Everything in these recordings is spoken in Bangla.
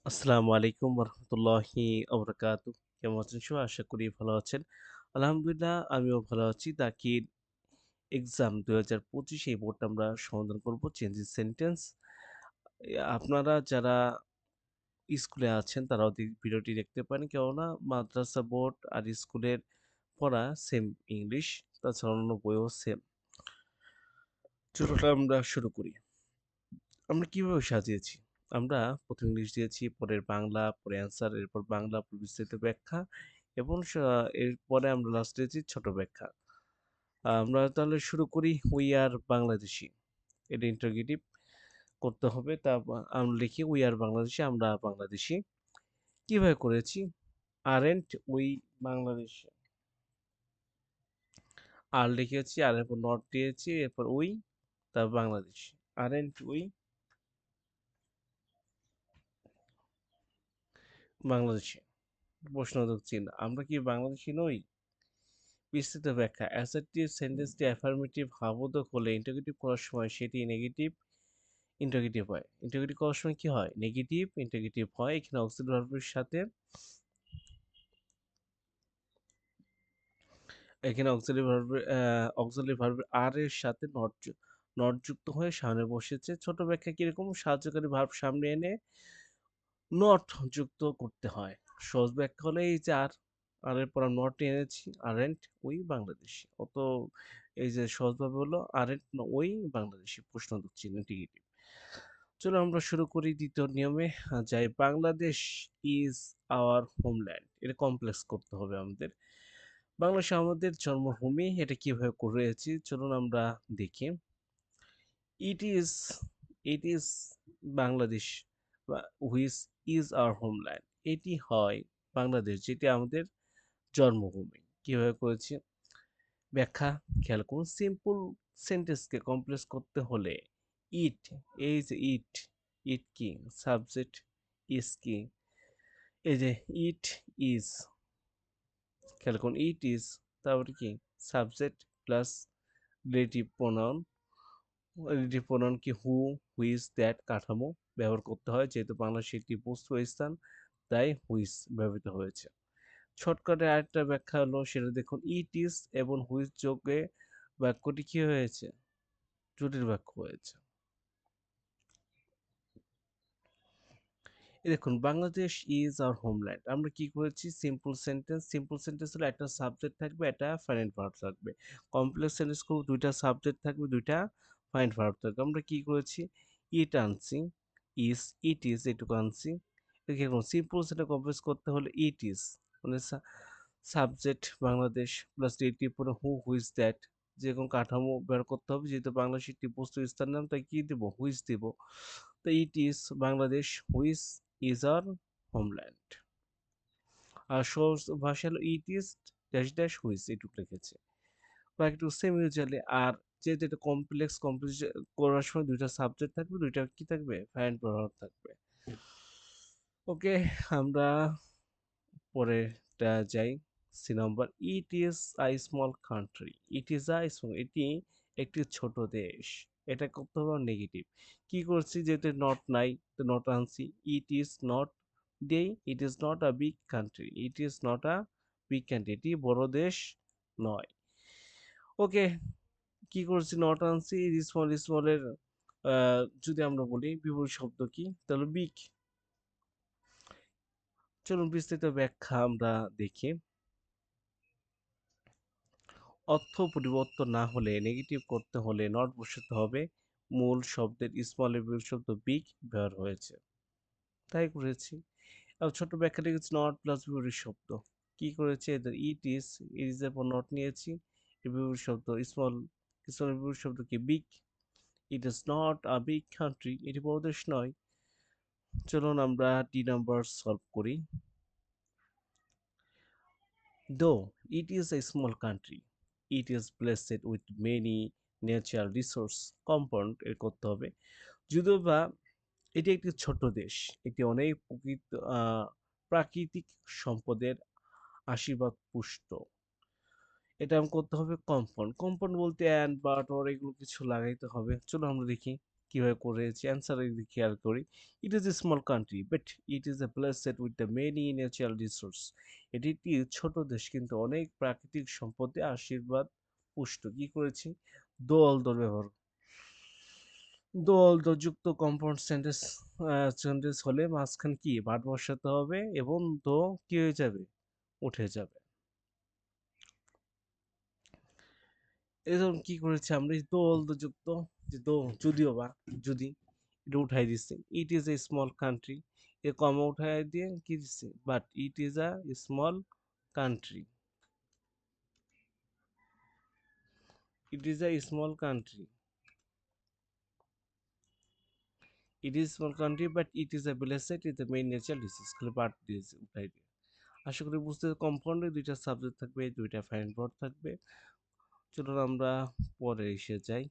আসসালামু আলাইকুম রহমতুল্লাহি ওবরাকাতু। কেমন আছেন সবাই? আশা করি ভালো আছেন। আলহামদুলিল্লাহ আমিও ভালো আছি। তাকির এক্সাম ২০২৫ এই বোর্ডটা আমরা সমাধান করব চেঞ্জ ইন সেন্টেন্স। আপনারা যারা স্কুলে আছেন তারাও ভিডিওটি দেখতে পারেন। কেননা মাদ্রাসা বোর্ড আর স্কুলের পড়া সেম ইংলিশ। তাছাড়া অন্যান্য বইও সেম। চলুন আমরা শুরু করি। আমরা কিভাবে সাজিয়েছি? আমরা ১ম ইংলিশ দিয়েছি, পরে বাংলা, পরে অ্যান্সার, এরপর বাংলা, পরে বিস্তারিত ব্যাখ্যা এবং এরপরে আমরা লাস্টে দিয়েছি ছোট ব্যাখ্যা। আমরা তাহলে শুরু করি, "উই আর বাংলাদেশি।" এটা ইন্টারোগেটিভ করতে হবে। আমরা লিখি, "উই আর বাংলাদেশি", আমরা বাংলাদেশি। কিভাবে করেছি? "Aren't we Bangladeshi?" আর লিখেছি, আর এরপর নট দিয়েছি, এরপর উই, তারপর বাংলাদেশি। "Aren't we Bangladeshi?" প্রশ্নবোধক চিহ্ন। আমরা কি বাংলাদেশী নই? বিস্তৃত ব্যাখ্যা। অ্যাসার্টিভ সেন্টেন্সটি অ্যাফার্মেটিভ ভাববোধক হলে ইন্টারোগেটিভ করার সময় সেটি নেগেটিভ ইন্টারোগেটিভ হয়। ইন্টারোগেটিভ করার সময় কি হয়? নেগেটিভ ইন্টারোগেটিভ হয়। এখানে অক্সিলারি ভার্বের সাথে অক্সিলারি ভার্বের আর এর সাথে নট যুক্ত হয়ে সামনে বসেছে। ছোট ব্যাখ্যা কিরকম? সাহায্যকারী ভার্ব সামনে এনে নট যুক্ত করতে হয়। সহজ ব্যাখ্যা হলো এই যে আর এর পর নট এনেছি, আরেন্ট উই বাংলাদেশি। এই যে সহজভাবে হলো আরেন্ট উই বাংলাদেশি, প্রশ্নবোধক চিহ্ন ইন্ডিকেটিভ। চলো আমরা শুরু করি দ্বিতীয় নিয়মে। যাই, বাংলাদেশ ইজ আওয়ার হোমল্যান্ড। এটা কমপ্লেক্স করতে হবে আমাদের। বাংলাদেশ আমাদের জন্মভূমি। এটা কিভাবে করেছি চলুন আমরা দেখি। It is it is Bangladesh which is our homeland. এটি হয় বাংলাদেশ যেটি আমাদের জন্মভূমি। কিভাবে করেছি? ব্যাখ্যা খেয়াল করুন। সিম্পল সেন্টেন্সকে কমপ্লেক্স করতে হলে ইট, এই যে ইট, ইট কি? সাবজেক্ট, ইজ কি? এই যে ইট ইজ, খেয়াল করুন ইট ইজ, তারপরে কি? Subject plus relative pronoun. Relative pronoun কি? হু, হুইচ, দ্যাট কাঠামো ব্যবহার করতে হয় যেহেতু বাংলাদেশে একটি বস্তু স্থান, তাই হুইচ ব্যবহৃত হয়েছে। শর্টকাটে আরেকটা ব্যাখ্যা হলো, সেটা দেখুন। ইট ইজ এবং হুইচ যোগে বাক্যটি কি হয়েছে? জটিল বাক্য হয়েছে। এই দেখুন, বাংলাদেশ ইজ আওয়ার হোমল্যান্ড। আমরা কি করেছি? Simple sentence. সিম্পল সেন্টেন্স হলে একটা সাবজেক্ট থাকবে, একটা ফাইনাইট ভার্ব থাকবে। কমপ্লেক্স সেন্টেন্স করব, দুইটা সাবজেক্ট থাকবে, দুইটা ফাইনাইট ভার্ব থাকবে। আমরা কি করেছি? ইট আনছি, ইজ, ইট ইজ এটুকু আনছি। দেখুন, সিম্পল সেন্টেন্স কমপ্লেক্স করতে হলে ইট ইজ মানে subject Bangladesh plus relative pronoun who, which, that, যেরকম কাঠামো বের করতে হবে যেহেতু বাংলাদেশ একটি বস্তু স্থান নাম, তাই কি দেব? হুইচ দেব। তো it is Bangladesh which is our homeland. আর সহজ ভাষা হলো it is dash dash which, এটুকু লিখেছে বা একটু সেম ইউজুয়ালি। আর যেহেতু এটা কমপ্লেক্স করার সময় দুইটা সাবজেক্ট থাকবে, দুইটা কি থাকবে? ফাইনাইট ভার্ব থাকবে। ওকে, আমরা পরেরটা যাই। C number, it is I small country. It is I small, এটি একটি ছোট দেশ। এটা করতে হবে নেগেটিভ। কি করছি? যেহেতু নট নাই তো নট আনছি। ইট ইজ নট দেই, it is not a big country. It is not a big country, এটি বড় দেশ নয়। ওকে, কি করছি? নট আনছি। স্মলের যদি আমরা বলি বিপরীত শব্দ কি? তাহলে বিগ। চলুন বিস্তারিত ব্যাখ্যা আমরা দেখি। অর্থ পরিবর্তন না হলে নেগেটিভ করতে হলে নট বসাতে হবে। মূল শব্দের স্মলের বিপরীত শব্দ বিগ ব্যবহার হয়েছে, তাই করেছি। আর ছোট ব্যাখ্যা লিখেছি নট প্লাস বিপরীত শব্দ। কি করেছে? এদের ইট ইজ এর পর নট নিয়েছি, এর বিপরীত শব্দ স্মলের বিপরীত শব্দ কি? Big. It is not a big country, এটি বড় দেশ নয়। চলুন আমরা ডি নাম্বার সলভ করি। Though it is a small country, it is blessed with many natural resource compound এর করতে হবে। যদিও বা এটি একটি ছোট দেশ, এটি অনেক প্রাকৃতিক সম্পদের আশীর্বাদ পুষ্ট। এটা করতে হবে কম্পাউন্ড। কম্পাউন্ড বলতে অ্যান্ড, বাট, অর এগুলো কিছু লাগাইতে হবে। চলো আমরা দেখি। কিভাবে করেছি অ্যান্সার যদি খেয়াল করি, ইট is a small country but it is A blessed with the many natural resource. এটি একটি ছোট দেশ কিন্তু অনেক প্রাকৃতিক সম্পদে আশীর্বাদ পুষ্ট। কি করেছি? দোল দোল ব্যবহার, দোল দোযুক্ত কম্পাউন্ড সেন্টেন্স সেন্টেন্স হলে মাঝখানে কি ভার্ব বসাতে হবে এবং দো কি হয়ে যাবে? উঠে যাবে। এই যেমন কি করেছি আমরা, এই দোল দোযুক্ত যে দো, যদিও বা, যদি এটা উঠাই দিচ্ছি, it is a small country, এ কমা উঠাই দিয়ে কি দিচ্ছে, but it is a small country, it is a small country, it is small country but it is a blessed is the main natural resource, খালি বাট দিয়েছে উঠাই দিয়ে। আশা করি বুঝতে, কম্পাউন্ডে দুইটা সাবজেক্ট থাকবে, দুইটা ফাইন ভার্ব থাকবে। চলুন আমরা পরে এসে যাই।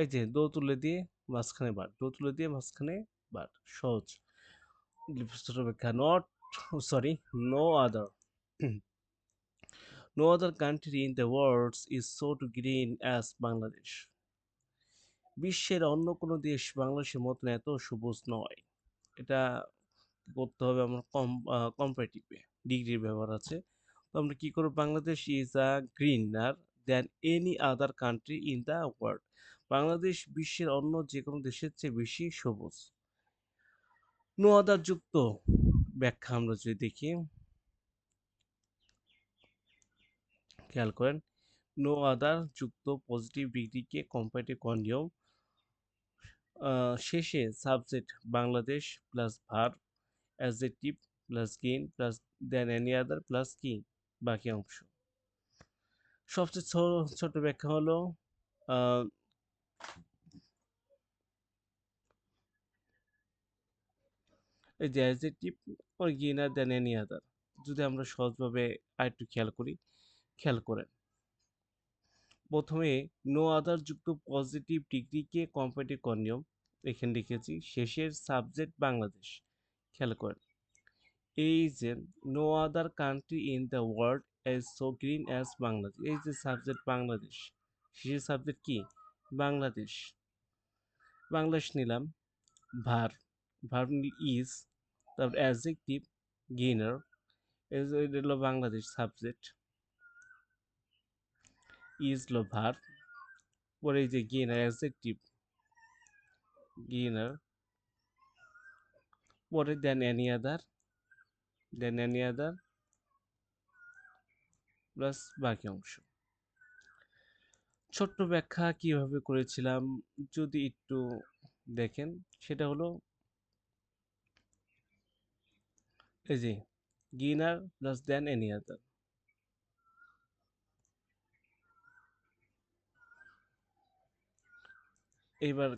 এই যে দো তুলে দিয়ে মাঝখানে বার, দো তুলে দিয়ে মাঝখানে বার, সহজ। ছোট ব্যাখ্যা, not, sorry, no other, no other country in the world is so too green as Bangladesh. বিশ্বের অন্য কোনো দেশ বাংলাদেশের মতন এত সবুজ নয়। এটা করতে হবে আমরা কম্পারেটিভে, ডিগ্রির ব্যবহার আছে। তো আমরা কি করব, Bangladesh is a greener than any other country in the world. Bangladesh বিশ্বের অন্য যে কোনো দেশের চেয়ে বেশি সবুজ। নো আদার যুক্ত ব্যাখ্যা আমরা যদি দেখি, খেয়াল করেন, নো আদার যুক্ত পজিটিভ ডিগ্রিকে কম্পারেটিভ কন্ডিয়ম, শেষে subject Bangladesh plus verb, adjective plus gain plus then any other plus কি বাকি অংশ। সবচেয়ে ছোট ব্যাখ্যা হলো আহ, এই যে adjective or gainer then any আদার। যদি আমরা সহজভাবে আরেকটু খেয়াল করি, খেয়াল করেন, প্রথমে নো আদার যুক্ত পজিটিভ ডিগ্রিকে কম্পারেটিভ কন্ডিয়ম এখানে লিখেছি, শেষের সাবজেক্ট বাংলাদেশ। খেয়াল করেন, এই যে no other country in the world is so green as Bangladesh, এই যে সাবজেক্ট বাংলাদেশ, শেষের সাবজেক্ট কি বাংলাদেশ, বাংলাদেশ নিলাম, ভার, ভার ইজ, তারপর অ্যাডজেক্টিভ গেইনার, এটা হলো বাংলাদেশ সাবজেক্ট, ইজ হলো ভার, পরে এই যে গেইনার অ্যাডজেক্টিভ গেইনার, পরে দেন এনি আদার, দেন এনি আদার প্লাস বাকি অংশ। ছোট্ট ব্যাখ্যা কিভাবে করেছিলাম যদি একটু দেখেন, সেটা হলো এই যে gainer plus then any other, এইবার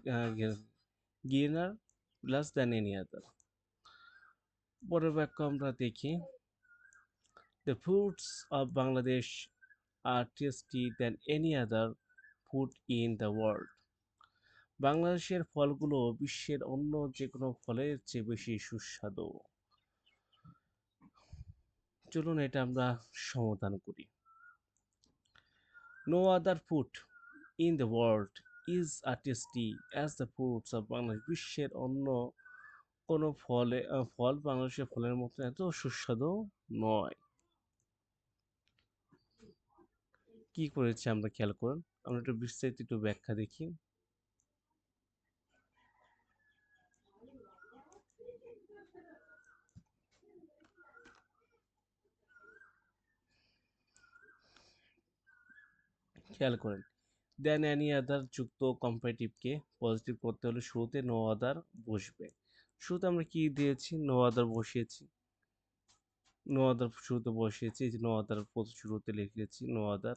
gainer plus then any other. পরের ব্যাখ্যা আমরা দেখি, the foods of Bangladesh are tasty then any other food in the world. বাংলাদেশের ফলগুলো বিশ্বের অন্য যে কোনো ফলের চেয়ে বেশি সুস্বাদু। চলুন এটা আমরা সমাধান করি। No other food in the world is a tasty as the foods of Bangladesh. বিশ্বের অন্য কোনো ফল বাংলাদেশের ফলের মতো এত সুস্বাদু নয়। কি করেছি আমরা খেয়াল করুন, আমরা একটু বিস্তারিত একটু ব্যাখ্যা দেখি। খেয়াল করেন, দেন অ্যানি আদার যুক্ত কম্পারেটিভকে পজিটিভ করতে হলে শুরুতে নো আদার বসবে। শুরুতে আমরা কি দিয়েছি, নো আদার বসিয়েছি, নো আদার শুরুতে বসিয়েছি, এই যে নো আদার শুরুতে লিখেছি নো আদার।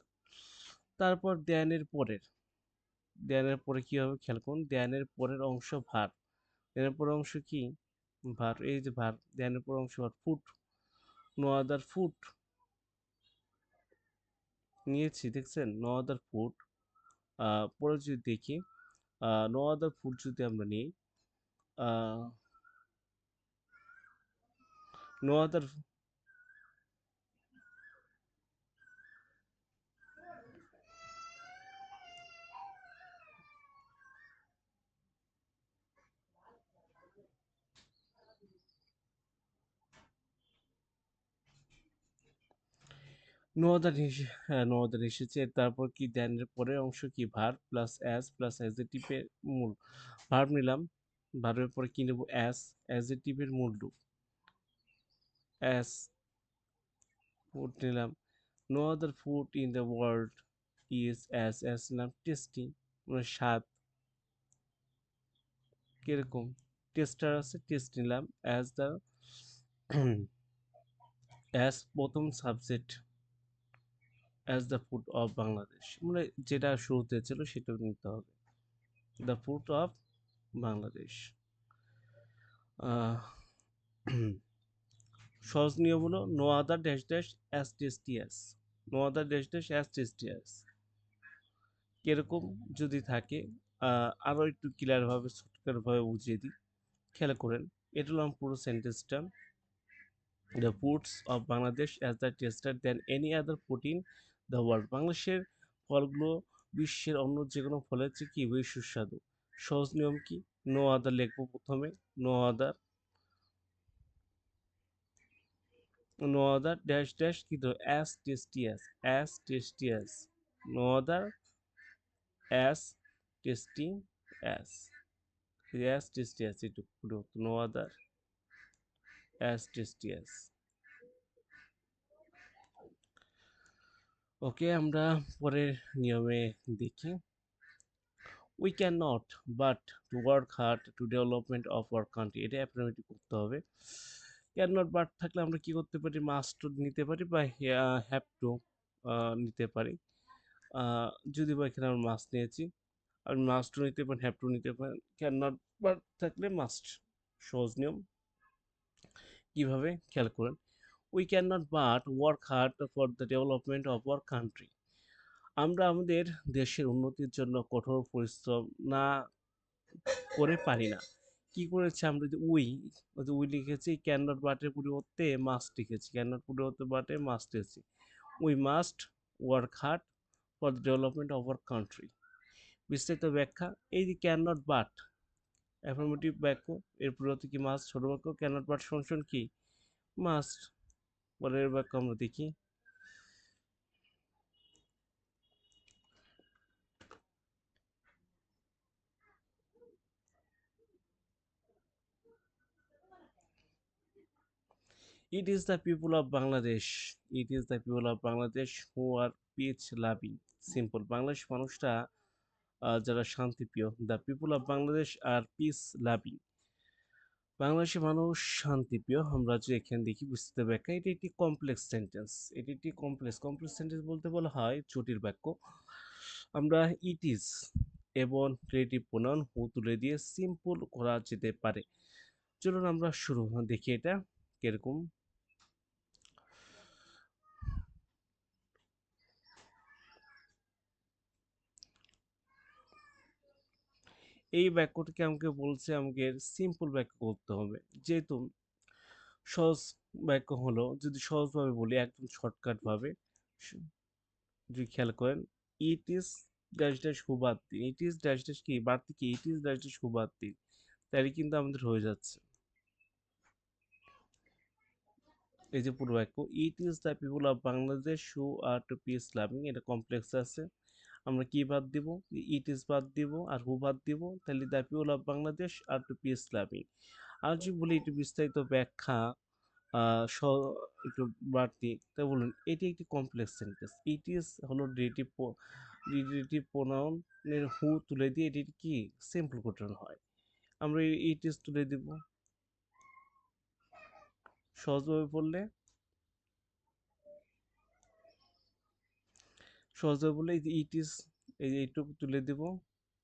তারপর দেয়ানের পরের, দেয়ানের পরে কি হবে খেয়াল করুন, দেয়ানের পরের অংশ ভার, দেয়ানের পরের অংশ কি ভার, এই যে ভার, দেয়ানের পরের অংশ ভার, ফুড, নো আদার ফুড নিয়েছি, দেখছেন, নো আদার ফুড। পরে যদি দেখি, নো আদার ফুড যদি আমরা নিই, নো আদার, নো আদার এসেছে, তারপর কি দেন এর পরের অংশ কি ভার্ব প্লাস প্লাস অ্যাডজেক্টিভের মূল। ভার্ব নিলাম, ভার্বের পরে কি নেব অ্যাডজেক্টিভের মূল রূপ অ্যাস, ফুড নিলাম, no other food in the world is as নিলাম টেস্টি, মানে স্বাদ কিরকম, টেস্টার আছে টেস্ট নিলাম, অ্যাজ দ্য অ্যাজ প্রথম subject, as the food of Bangladesh, মানে যেটা শুরুতে ছিল সেটা নিতে হবে, দ্য ফুড অফ বাংলাদেশ। আহ, সহজ নিয়ম হলো no other dash dash as tasty as, no other dash dash as tasty as, কিরকম যদি থাকে আরও একটু ক্লিয়ারভাবে ছোটখাটোভাবে বুঝিয়ে দিই, খেয়াল করেন। এটা হলাম পুরো সেন্টেন্সটা, the foods of Bangladesh as the tester then any other food in the world, বাংলাদেশের ফলগুলো বিশ্বের অন্য যে কোনো ফলের চেয়ে কি বেশি সুস্বাদু। সহজ নিয়ম কি, নো আদার লিখবো প্রথমে, no other, no other dash dash কি তো as tasty as, no other as tasty as, as tasty as এটুকু পুরো, no other as tasty as. Okay, আমরা পরের নিয়মে দেখি। We can not but to work hard to development of our country, এটা অ্যাফার্মেটিভ করতে হবে। ক্যান নট বাট থাকলে আমরা কি করতে পারি, মাস্ট নিতে পারি বা হ্যাভ টু নিতে পারি। যদি বা এখানে আমরা মাস্ট নিয়েছি, আর মাস্ট টু নিতে পারেন, হ্যাভ টু নিতে পারেন, ক্যান নট বাট থাকলে মাস্ট। সহজ নিয়ম কিভাবে খেয়াল করেন, we can not but work hard for the development of our country, আমরা আমাদের দেশের উন্নতির জন্য কঠোর পরিশ্রম না করে পারি না। কি করেছে আমরা যে উই লিখেছি, ক্যান নট বাটের পরিবর্তে মাস্ট লিখেছি, ক্যান নট পরিবর্তে বাটে মাস্ট লিখেছি, we must work hard for the development of our country. বিস্তারিত ব্যাখ্যা, এই যে ক্যান নট বাট অ্যাফার্মেটিভ বাক্য, এর পরিবর্তে কি মাস্ট, ছোট বাক্য, ক্যান নট বাট সংশোধন কি মাস্ট। পরের বাক্য আমরা দেখি, it is the people of Bangladesh, it is the people of Bangladesh who are peace loving, simple, Bangladesh মানুষরা যারা শান্তিপ্রিয়, the people of Bangladesh are peace loving, বাংলাদেশের মানুষ শান্তিপ্রিয়। আমরা যে এখানে দেখি বিস্তৃত ব্যাখ্যা, এটি একটি কমপ্লেক্স সেন্টেন্স, এটি একটি কমপ্লেক্স সেন্টেন্স বলতে বলা হয় জটিল বাক্য। আমরা ইট ইজ এবং ক্রিয়েটিভ প্রোনাউন হু তুলে দিয়ে সিম্পল করা যেতে পারে। চলুন আমরা শুরু দেখি এটা কিরকম। এই বাক্যটিকে আমাকে বলছে আমাকে সিম্পল বাক্য করতে হবে, যেহেতু সহজ বাক্য হলো, যদি সহজভাবে বলি একদম শর্টকাট ভাবে, যদি খেয়াল করেন, ইট ইজ ড্যাশ ড্যাশ হুবাত্তি, ইট ইজ ড্যাশ ড্যাশ কি বাড়তি কি, ইট ইজ ড্যাশ ড্যাশ হুবাত্তি, তাহলে কিন্তু আমাদের হয়ে যাচ্ছে এই যে পুরো বাক্য, it is the people of Bangladesh who are too peace loving, এটা কমপ্লেক্স আছে, আমরা কি বাদ দিব, ইট ইজ বাদ দিব আর হু বাদ দিব, তাহলে the people of Bangladesh are too peace loving. আর যদি বলি একটু বিস্তারিত ব্যাখ্যা, একটু বাড়তি, তা বলুন এটি একটি কমপ্লেক্স সেন্টেন্স, ইট ইজ হলো রিলেটিভ প্রোনাউনের হু তুলে দিয়ে এটি কি সিম্পল গঠন হয়, আমরা ইট ইজ তুলে দিব সহজভাবে পড়লে, সহজভাবে বললে এই যে ইট ইজ, এই যে এইটুকু তুলে দিব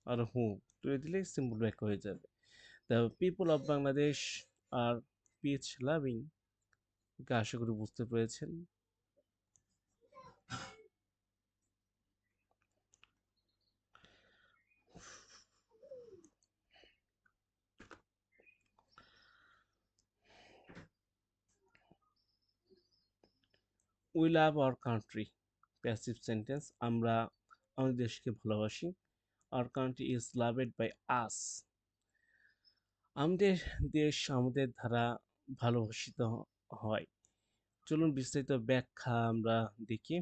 আর হু তুলে দিলে সিম্পল ব্যাখ্যা হয়ে যাবে। The people of Bangladesh are peace loving, আশা করি বুঝতে পেরেছেন। We love our country, passive sentence, আমরা আমাদের দেশকে ভালোবাসি, our country is loved by us, আমাদের দেশ আমাদের দ্বারা ভালোবাসিত হয়। চলুন বিস্তারিত ব্যাখ্যা আমরা দেখি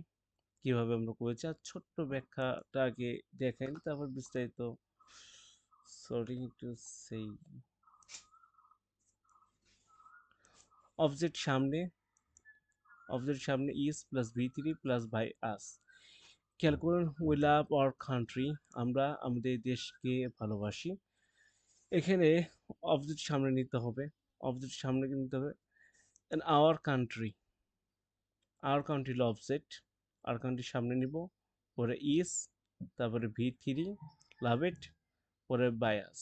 কিভাবে আমরা করেছি। আর ছোট্ট ব্যাখ্যাটা আগে দেখে নিই, তারপর বিস্তারিত। সরি টু সেই, অবজেক্ট সামনে, is plus V three plus by us. খেয়াল করুন, উই লাভ আওয়ার কান্ট্রি, আমরা আমাদের দেশকে ভালোবাসি। এখানে অবজেক্ট সামনে নিতে হবে, আওয়ার কান্ট্রি, হলো অবজেক্ট, আর কান্ট্রির সামনে নিব, পরে ইজ, তারপরে ভি থ্রি, লাভ ইট, পরে বায়াস।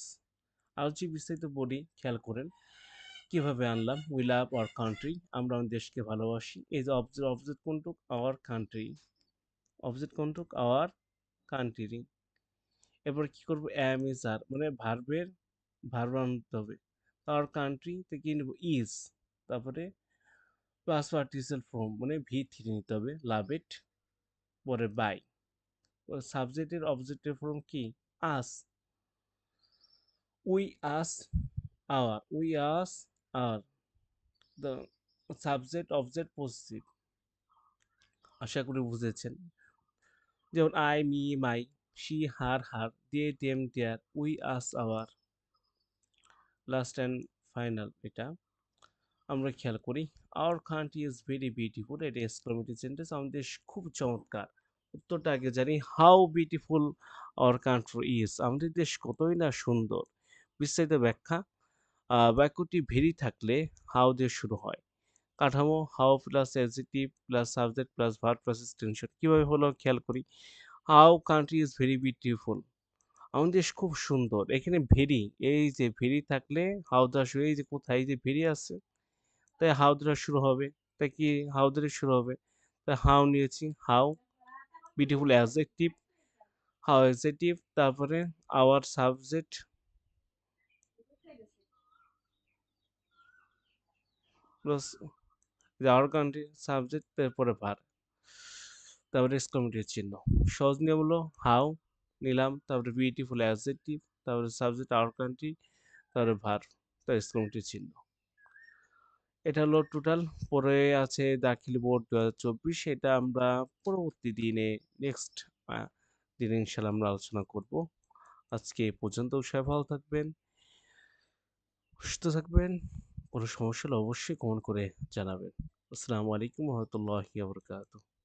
আর হচ্ছে বিস্তারিত বডি খেয়াল করেন কিভাবে আনলাম। উই লাভ আওয়ার কান্ট্রি, আমরা আমাদের দেশকে ভালোবাসি। এই যে অবজেক্ট কোনটুক, আওয়ার কান্ট্রি, আওয়ার কান্ট্রি। এরপর কি করব, এম ইজ আর, মানে ভার্ব আনতে হবে। আওয়ার কান্ট্রি থেকে কি নিব, ইজ, তারপরে প্লাস পার্টিসিপাল ফর্ম মানে ভি থ্রি নিতে হবে, লাভ ইট, পরে বাই। সাবজেক্টের অবজেক্টের ফর্ম কি, us, we us our, the subject object positive, আশা করি বুঝেছেন। যেমন I me my, she her they them their, we us our. Last and final এটা আমরা খেয়াল করি, our country is very beautiful, এটা এক্সক্লেমেটরি সেন্টেন্স, আমাদের দেশ খুব চমৎকার। উত্তরটা আগে জানি, how beautiful our country is, আমাদের দেশ কতই না সুন্দর। বিস্তারিত ব্যাখ্যা, বাক্যটি ভেরি থাকলে হাউ দিয়ে শুরু হয়। কাঠামো, how plus adjective plus subject plus verb plus extension. কিভাবে হলো খেয়াল করি, how country is very beautiful, আমাদের দেশ খুব সুন্দর। এখানে ভেরি, এই যে ভেরি থাকলে হাউ দ্বারা শুরু, এই যে কোথায় এই যে ভেরি আছে, তাই হাউ দ্বারা শুরু হবে, তাই কি হাউ দ্বারা শুরু হবে, তাই হাউ নিয়েছি, হাউ বিউটিফুল অ্যাডজেক্টিভ, তারপরে our subject plus our country subject, তারপরে ভার, তারপরে এক্সক্লেমেটরি চিহ্ন। সহজ নিয়ম হলো, হাউ নিলাম, তারপরে বিউটিফুল অ্যাডজেক্টিভ, তারপরে সাবজেক্ট আওয়ার কান্ট্রি, তারপরে ভার, তার এক্সক্লেমেটরি চিহ্ন। এটা হলো টোটাল। পরে আছে দাখিল বোর্ড 2024, এটা আমরা পরবর্তী দিনে নেক্সট দিনে ইনশাল্লাহ আমরা আলোচনা করব। আজকে এ পর্যন্ত, সবাই ভালো থাকবেন, সুস্থ থাকবেন। কোনো সমস্যা হলে অবশ্যই কমেন্ট করে জানাবেন। আসসালামু আলাইকুম ওয়া রাহমাতুল্লাহি ওয়া বারাকাতুহু।